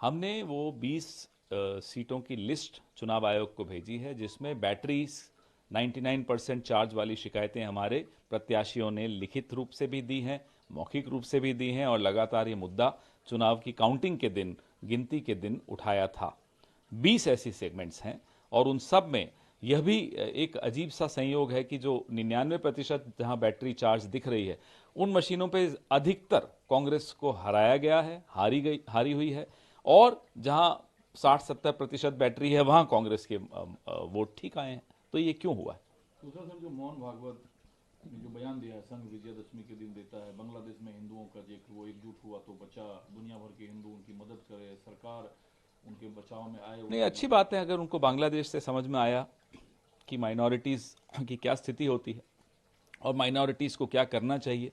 हमने वो 20 सीटों की लिस्ट चुनाव आयोग को भेजी है, जिसमें बैटरी 99% चार्ज वाली शिकायतें हमारे प्रत्याशियों ने लिखित रूप से भी दी हैं, मौखिक रूप से भी दी हैं, और लगातार ये मुद्दा चुनाव की काउंटिंग के दिन, गिनती के दिन उठाया था। 20 ऐसी सेगमेंट्स हैं, और उन सब में यह भी एक अजीब सा संयोग है कि जो 99% जहां बैटरी चार्ज दिख रही है, उन मशीनों पे अधिकतर कांग्रेस को हराया गया है, हारी हुई है, और जहां 60-70% बैटरी है वहां कांग्रेस के वोट ठीक आए हैं। तो ये क्यों हुआ है? दूसरा सर, जो मोहन भागवत ने जो बयान दिया है, संघ विजयदशमी के दिन देता है, बांग्लादेश में हिंदुओं का जिक्र, वो एकजुट हुआ तो बचा, दुनिया भर के हिंदू उनकी मदद करे, सरकार उनके बचाव में आए, नहीं, उनकी अच्छी मदद। बात है अगर उनको बांग्लादेश से समझ में आया कि माइनॉरिटीज की क्या स्थिति होती है और माइनॉरिटीज को क्या करना चाहिए।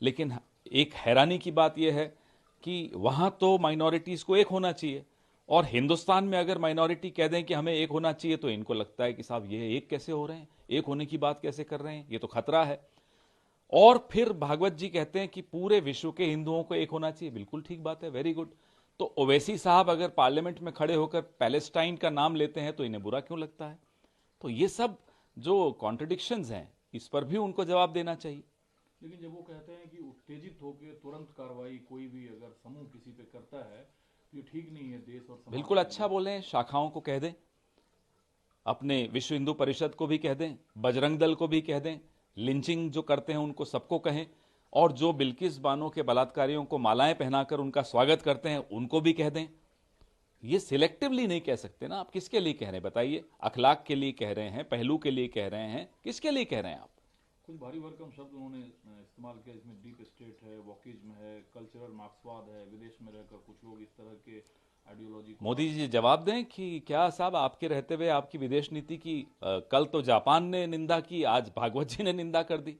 लेकिन एक हैरानी की बात यह है कि वहां तो माइनॉरिटीज को एक होना चाहिए, और हिंदुस्तान में अगर माइनॉरिटी कह दें कि हमें एक होना चाहिए, तो इनको लगता है कि साहब ये एक कैसे हो रहे हैं, एक होने की बात कैसे कर रहे हैं, ये तो खतरा है। और फिर भागवत जी कहते हैं कि पूरे विश्व के हिंदुओं को एक होना चाहिए। बिल्कुल ठीक बात है, वेरी गुड। तो ओवैसी साहब अगर पार्लियामेंट में खड़े होकर पैलेस्टाइन का नाम लेते हैं तो इन्हें बुरा क्यों लगता है? तो ये सब जो कॉन्ट्रडिक्शंस हैं, इस पर भी उनको जवाब देना चाहिए। लेकिन जब वो कहते हैं कि उत्तेजित होकर तुरंत कार्रवाई कोई भी अगर समूह किसी पे करता है तो ये ठीक नहीं है देश और समाज बिल्कुल के अच्छा लिए। बोले, शाखाओं को कह दें, अपने विश्व हिंदू परिषद को भी कह दें, बजरंग दल को भी कह दें, लिंचिंग जो करते हैं उनको सबको कहें, और जो बिल्किस बानो के बलात्कारियों को मालाएं पहनाकर उनका स्वागत करते हैं उनको भी कह दें। ये सिलेक्टिवली नहीं कह सकते ना। आप किसके लिए कह रहे हैं बताइए? अखलाक के लिए कह रहे हैं, पहलू के लिए कह रहे हैं, किसके लिए कह रहे हैं आप? कुछ भारी भरकम शब्द उन्होंने इस्तेमाल किया, इसमें डीप स्टेट है, वॉकिज्म है, कल्चरल मार्क्सवाद है, विदेश में रहकर कुछ लोग इस तरह के आइडियोलॉजी को मोदी आगे। जी जवाब दें कि क्या साहब आपके रहते हुए आपकी विदेश नीति की कल तो जापान ने निंदा की, आज भागवत जी ने निंदा कर दी।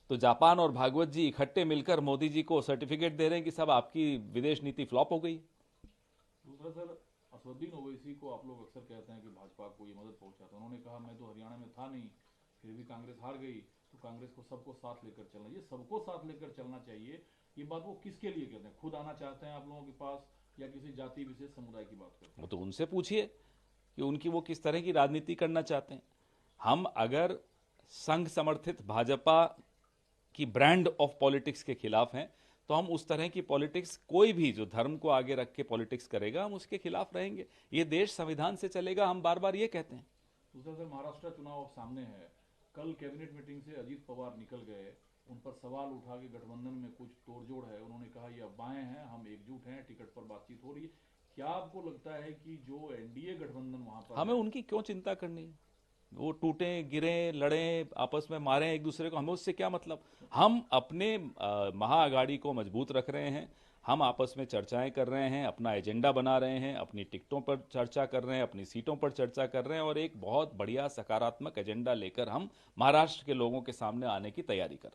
तो जापान और भागवत जी इकट्ठे मिलकर मोदी जी को सर्टिफिकेट दे रहे हैं कि साहब आपकी विदेश नीति फ्लॉप हो गई। दूसरा सर, असदुद्दीन ओवैसी को आप लोग अक्सर कहते हैं कि भाजपा को ये मदद पहुंचाता, उन्होंने कहा मैं तो हरियाणा में था नहीं, फिर भी कांग्रेस हार गई, तो कांग्रेस को सबको साथ लेकर चलना, ये सबको साथ लेकर चलना चाहिए, ये बात वो किसके लिए कहते हैं? खुद आना चाहते हैं आप लोगों के पास, या किसी जाति विशेष समुदाय की बात करते वो हैं? तो उनसे पूछिए कि उनकी वो किस तरह की राजनीति करना चाहते हैं। हम अगर संघ समर्थित भाजपा की ब्रांड ऑफ पॉलिटिक्स के खिलाफ हैं, तो हम उस तरह की पॉलिटिक्स, कोई भी जो धर्म को आगे रख के पॉलिटिक्स करेगा हम उसके खिलाफ रहेंगे। ये देश संविधान से चलेगा, हम बार बार ये कहते हैं। दूसरा सर, महाराष्ट्र चुनाव सामने है, कल कैबिनेट मीटिंग से अजीत पवार निकल गए, उन पर सवाल उठा कि गठबंधन में कुछ तोड़जोड़ है, उन्होंने कहा ये अफवाहें हैं, हम एकजुट हैं, टिकट पर बातचीत हो रही है। क्या आपको लगता है कि जो एनडीए गठबंधन वहां पर हमें है। उनकी क्यों चिंता करनी है? वो टूटे गिरे लड़े आपस में मारे एक दूसरे को, हमें उससे क्या मतलब? हम अपने महाअगाड़ी को मजबूत रख रहे हैं। हम आपस में चर्चाएं कर रहे हैं, अपना एजेंडा बना रहे हैं, अपनी टिकटों पर चर्चा कर रहे हैं, अपनी सीटों पर चर्चा कर रहे हैं, और एक बहुत बढ़िया सकारात्मक एजेंडा लेकर हम महाराष्ट्र के लोगों के सामने आने की तैयारी कर रहे हैं।